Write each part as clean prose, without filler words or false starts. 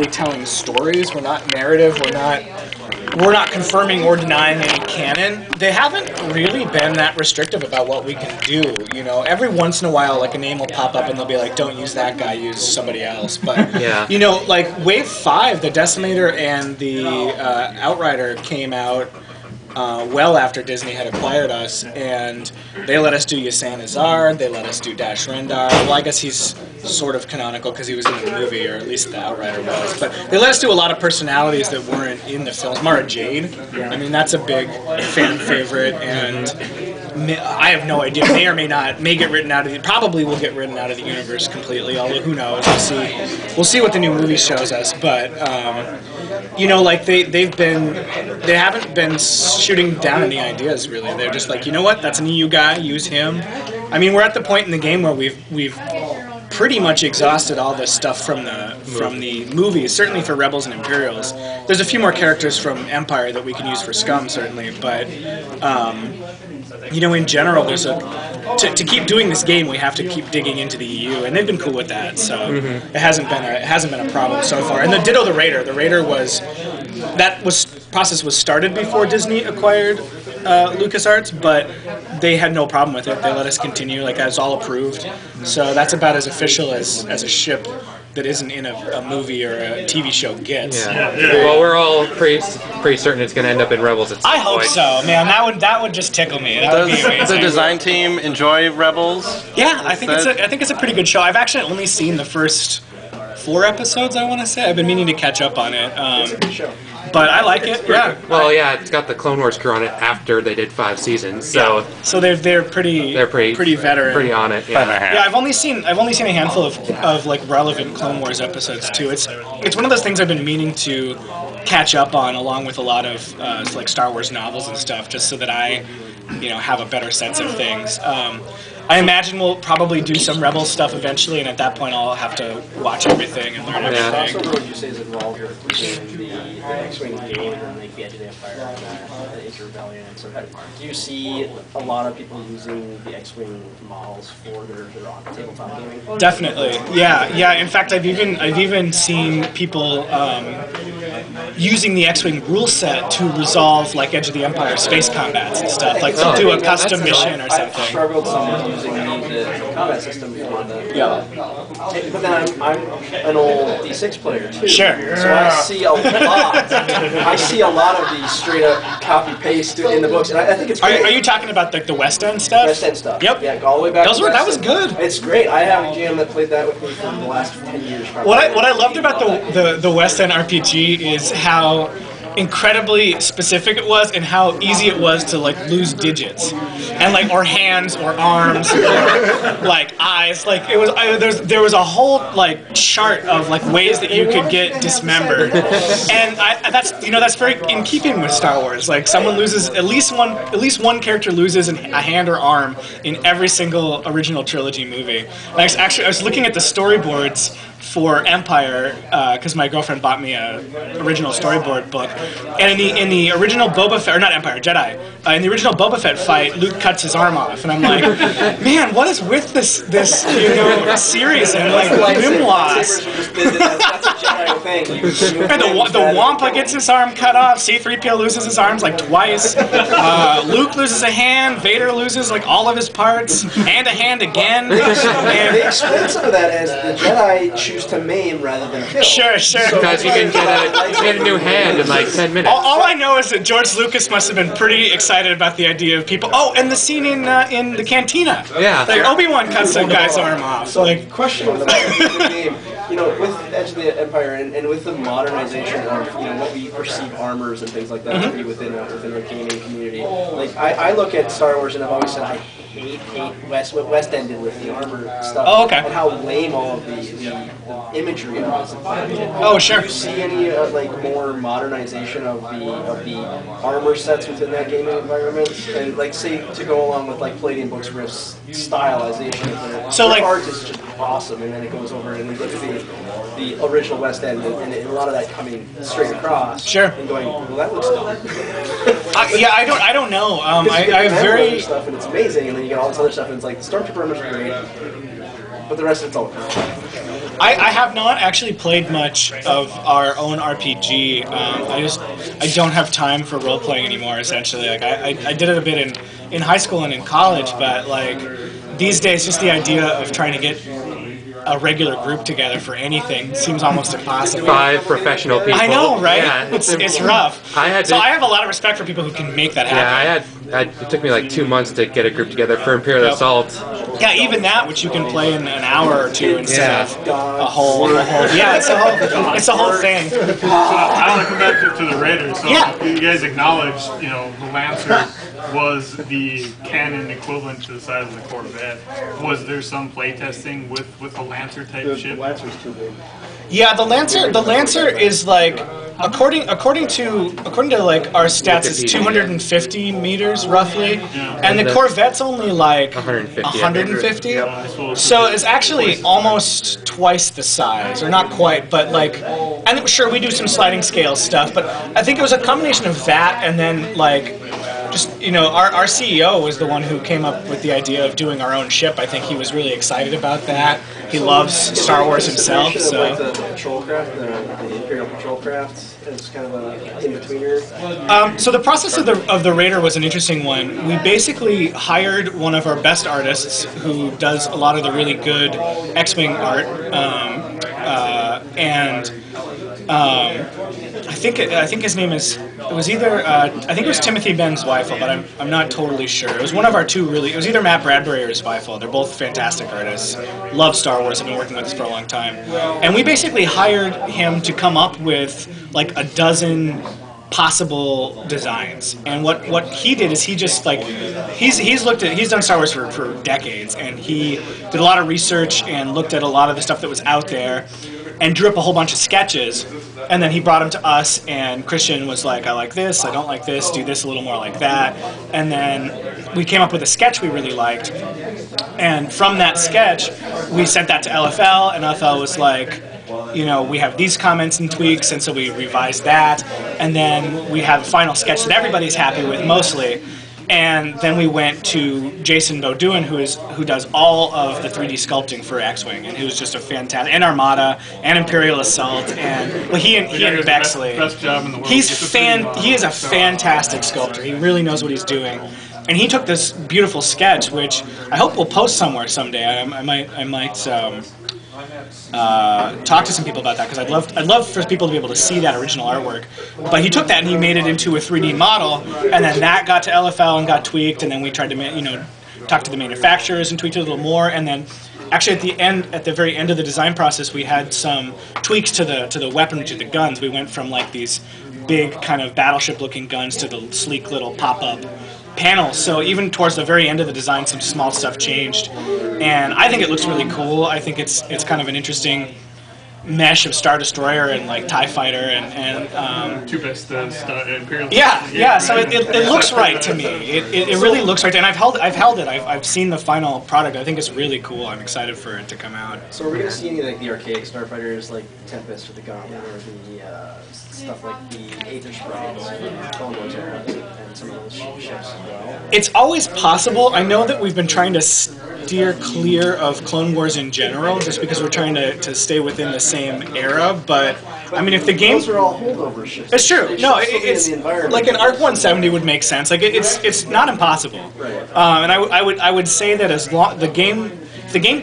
really telling stories. We're not narrative. We're not confirming or denying any canon. They haven't really been that restrictive about what we can do. You know, every once in a while, like a name will pop up and they'll be like, "Don't use that guy, use somebody else." But you know, like Wave 5, the Decimator and the Outrider came out well after Disney had acquired us, and they let us do Yasan Azard, they let us do Dash Rendar. Well, I guess he's sort of canonical because he was in the movie, or at least the Outrider was. But they let us do a lot of personalities that weren't in the films. Mara Jade, I mean, that's a big fan favorite, and I have no idea. May or may not. May get written out of the. Probably will get written out of the universe completely. Although who knows? We'll see. We'll see what the new movie shows us. But you know, like they haven't been shooting down any ideas really. They're just like, you know what? That's an EU guy. Use him. I mean, we're at the point in the game where we've pretty much exhausted all this stuff from the movies. Certainly for Rebels and Imperials. There's a few more characters from Empire that we can use for Scum, certainly, but. You know, in general, there's to keep doing this game, we have to keep digging into the EU, and they've been cool with that. So it hasn't been a problem so far. And ditto the Raider. The Raider process was started before Disney acquired LucasArts, but they had no problem with it. They let us continue, like that's all approved. So that's about as official as a ship that isn't in a movie or a TV show gets. Yeah. Well, we're all pretty certain it's going to end up in Rebels at some I hope point. so, man. That would just tickle me. That would be amazing. Does the design team enjoy Rebels? Yeah, I think it's a pretty good show. I've actually only seen the first 4 episodes, I want to say. I've been meaning to catch up on it. It's a good show. But I like it. Yeah. Well, yeah, it's got the Clone Wars crew on it after they did 5 seasons, so so they're pretty veteran, pretty on it. Yeah. Yeah, I've only seen a handful of like relevant Clone Wars episodes too. It's one of those things I've been meaning to catch up on, along with a lot of like Star Wars novels and stuff, just so that I, you know, have a better sense of things. I imagine we'll probably do some Rebel stuff eventually, and at that point I'll have to watch everything and learn everything. Also, what you say is involved with the X-Wing game and then like the Edge of the Empire and the Inter-Rebellion. So do you see a lot of people using the X-Wing models for their tabletop gaming? Definitely, yeah. In fact, I've even seen people using the X-Wing rule set to resolve like Edge of the Empire space combats and stuff, like to do a custom mission or something. I've struggled somewhat using the combat system for the. But then I'm an old D6 player too. Sure. So I see a lot. I see a lot of these straight up copy paste in the books, and I think it's great. Are you talking about like the West End stuff? West End stuff. Yep. Yeah, all the way back. That was good. It's great. I have a GM that played that with me for the last 10 years. Probably. What I loved about the West End RPG is how incredibly specific it was and how easy it was to like lose digits and like or hands or arms or like eyes. Like it was there was a whole like chart of like ways that you could get dismembered, and that's very in keeping with Star Wars. Like someone loses at least one character loses a hand or arm in every single original trilogy movie. And I was looking at the storyboards for Empire because my girlfriend bought me a original storyboard book, and in the original Boba Fett, or not Empire, Jedi, in the original Boba Fett fight, Luke cuts his arm off, and I'm like, man, what is with this series and like memoirs? That's a Jedi thing. And the Wampa gets his arm cut off. C-3PO loses his arms like twice. Luke loses a hand. Vader loses like all of his parts and a hand again. They explain some of that as the Jedi choose to maim rather than kill. Sure. Because you can get a new hand in like 10 minutes. All I know is that George Lucas must have been pretty excited about the idea of people. Oh, and the scene in the cantina. Yeah. Like Obi-Wan cuts a guy's arm off. So, like question with the game, you know, with Edge of the Empire and with the modernization of what we perceive armors and things like that to be within the gaming community. Like I look at Star Wars and I've always said I hate what West End did with the armor stuff. Oh, okay. And how lame all of the imagery of it. Oh, sure. Do you see any like more modernization of the armor sets within that gaming environment? And like say to go along with like Palladium Books Rift's stylization. So like art is just awesome, and then it goes over and we look at the original West End and a lot of that coming straight across. Sure. And going, well, that looks dumb. I don't know. I have very stuff and it's amazing, and then you get all this other stuff and it's like the Stormtrooper armors are great, but the rest of it's all. I have not actually played much of our own RPG. I don't have time for role playing anymore. Essentially, like I did it a bit in high school and in college, but like these days, just the idea of trying to get a regular group together for anything seems almost impossible. 5 professional people. I know, right? Yeah, It's rough. I have a lot of respect for people who can make that happen. Yeah, it took me like 2 months to get a group together for Imperial Assault. Yeah, even that, which you can play in an hour or two instead of a whole. Yeah, it's a whole thing. I want to come back to the Raiders. So Yeah. you guys acknowledge, the Lancer was the cannon equivalent to the size of the Corvette. Was there some playtesting with a Lancer type ship? Lancer's too big. Yeah, the Lancer is like according to like our stats, it's 250 meters roughly, and the Corvette's only like 150. So it's actually almost twice the size, or not quite, but like, and sure we do some sliding scale stuff, but I think it was a combination of that and then like. Just, our CEO was the one who came up with the idea of doing our own ship. I think he was really excited about that. He loves Star Wars himself. So Like the patrol craft, the Imperial patrol craft, is kind of a in-betweener. So the process of the Raider was an interesting one. We basically hired one of our best artists who does a lot of the really good X-Wing art, and I think his name is. It was either I think it was Timothy Ben Zweifel, but I'm not totally sure. It was one of our two really. It was either Matt Bradbury or Zweifel. They're both fantastic artists. Love Star Wars. Have been working with us for a long time, and we basically hired him to come up with like a dozen possible designs. And what he did is he just like he's done Star Wars for decades, and he did a lot of research and looked at a lot of the stuff that was out there and drew up a whole bunch of sketches, and then he brought them to us, and Christian was like, I like this, I don't like this, do this a little more like that, and then we came up with a sketch we really liked, and from that sketch we sent that to LFL, and LFL was like, we have these comments and tweaks, and so we revised that, and then we have a final sketch that everybody's happy with mostly. And then we went to Jason Beaudoin, who does all of the 3D sculpting for X-Wing, and who's just a fantastic, and Armada, and Imperial Assault, and he and Bexley. Best job in the world. He is a fantastic sculptor. He really knows what he's doing, and he took this beautiful sketch, which I hope we'll post somewhere someday. I might talk to some people about that, because I'd love for people to be able to see that original artwork. But he took that and he made it into a 3D model, and then that got to LFL and got tweaked, and then we tried to talk to the manufacturers and tweaked it a little more, and then actually at the very end of the design process, we had some tweaks to the weapon, to the guns. We went from like these big kind of battleship looking guns to the sleek little pop-up panels. So even towards the very end of the design, some small stuff changed, and I think it looks really cool. I think it's kind of an interesting mesh of Star Destroyer and like TIE Fighter and Two best Imperial. Yeah. So it looks right to me. It really looks right, and I've held it. I've seen the final product. I think it's really cool. I'm excited for it to come out. So are we gonna see any like the archaic starfighters like Tempest or the Gauntlet, or the stuff like the Aether Sprites from Clone Wars era and some of those ships as well? It's always possible. I know that we've been trying to steer clear of Clone Wars in general, just because we're trying to stay within the same era. But I mean, if the game, those are all holdover ships. It's true. No, it's like an ARC 170 would make sense. Like it's not impossible. Right. And I would say that as long the game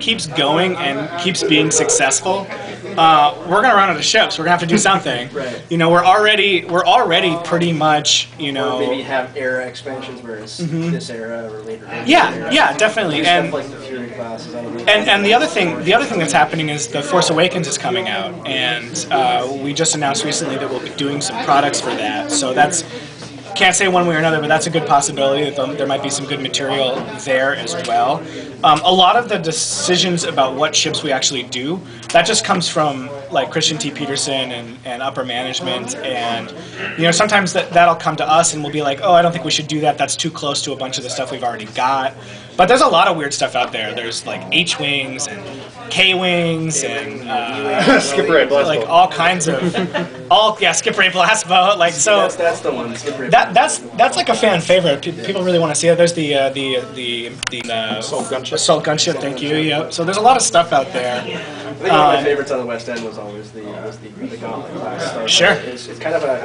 keeps going and keeps being successful, we're gonna run out of ships. We're gonna have to do something. Right. We're already pretty much Or maybe have era expansions where it's this era or later. Yeah, definitely. And stuff like the Fury classes. And the other thing that's happening is the Force Awakens is coming out, and we just announced recently that we'll be doing some products for that. So that's. Can't say one way or another, but that's a good possibility that there might be some good material there as well. A lot of the decisions about what ships we actually do, that just comes from like Christian T. Peterson and upper management, and sometimes that'll come to us and we'll be like, oh, I don't think we should do that. That's too close to a bunch of the stuff we've already got. But there's a lot of weird stuff out there. There's like H-wings and K-Wings and Skipper A blast like boat. all kinds of Skipper A blast boat. Like so That's the one. Skipper A that's like a fan favorite. People really want to see it. There's the Assault gunship. assault gunship. Thank you. Yep. So there's a lot of stuff out there. I think one of my favorites on the West End was always the Gauntlet class. Sure. It's kind of a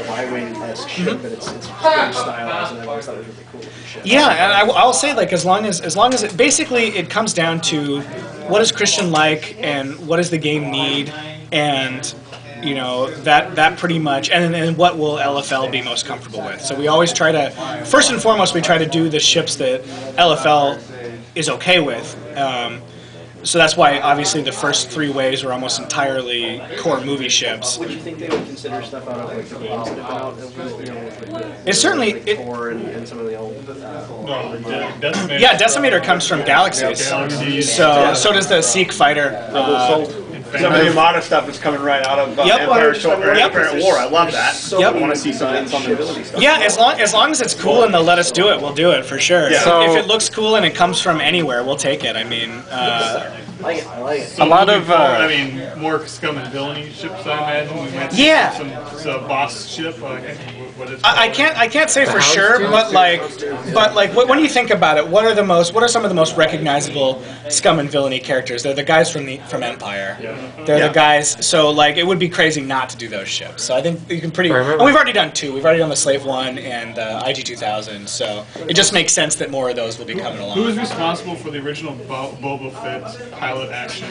Y-wing-esque ship, but it's very stylized, and I always thought it was really cool looking ship. Yeah, and I'll say like as long as it basically it comes down to what does Christian like and what does the game need, and you know that pretty much, and what will LFL be most comfortable with. So we always try to first and foremost we try to do the ships that LFL is okay with. So that's why obviously the first 3 waves were almost entirely core movie ships. Would you think they would consider stuff out of like the games that have been out? You know, like It's certainly Thor and some of the old. Decimator. yeah, Decimator comes from Galaxies. Galaxies. So does the Seek Fighter. Some of the modern stuff is coming right out of Yep. Empire War. I love that. Yep. I want to see some ability stuff. Yeah, as long as it's cool and they'll let us do it, we'll do it for sure. Yeah. So- If it looks cool and it comes from anywhere, we'll take it. I mean, I like it. A lot of I mean, more scum and villainy ships, I imagine. We might see Yeah. some boss ship. What is I can't say for sure, but like when you think about it, what are some of the most recognizable scum and villainy characters? They're the guys from Empire. They're the guys. So like it would be crazy not to do those ships. So I think you can pretty. And we've already done 2. We've already done the Slave 1 and IG 2000. So it just makes sense that more of those will be coming along. Who was responsible for the original Boba Fett pilot action?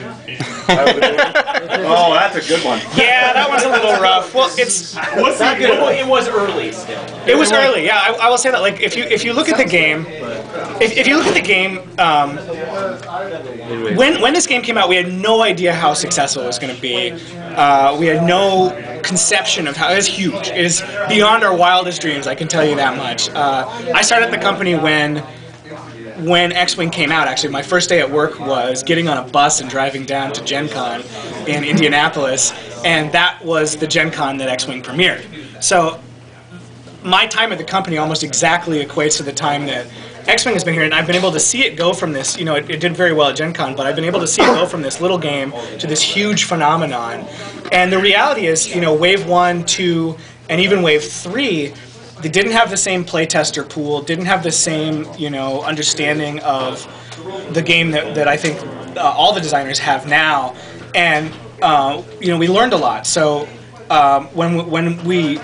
Oh, that's a good one. Yeah, that one's a little rough. Well, it's. What's the good? It was early still. It was early, yeah. I will say that. Like, if you look at the game, if you look at the game, when this game came out, we had no idea how successful it was going to be. We had no conception of how. It is huge. It is beyond our wildest dreams. I can tell you that much. I started the company when X-Wing came out. Actually, my first day at work was getting on a bus and driving down to Gen Con in Indianapolis, and that was the Gen Con that X-Wing premiered. So my time at the company almost exactly equates to the time that X-Wing has been here, and I've been able to see it go from this, you know, it did very well at Gen Con, but I've been able to see it go from this little game to this huge phenomenon. And the reality is, you know, Wave 1, 2, and even Wave 3, they didn't have the same playtester pool, didn't have the same, you know, understanding of the game that I think all the designers have now. And, you know, we learned a lot. So when we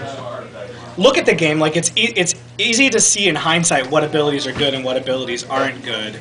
look at the game, like it's easy to see in hindsight what abilities are good and what abilities aren't good.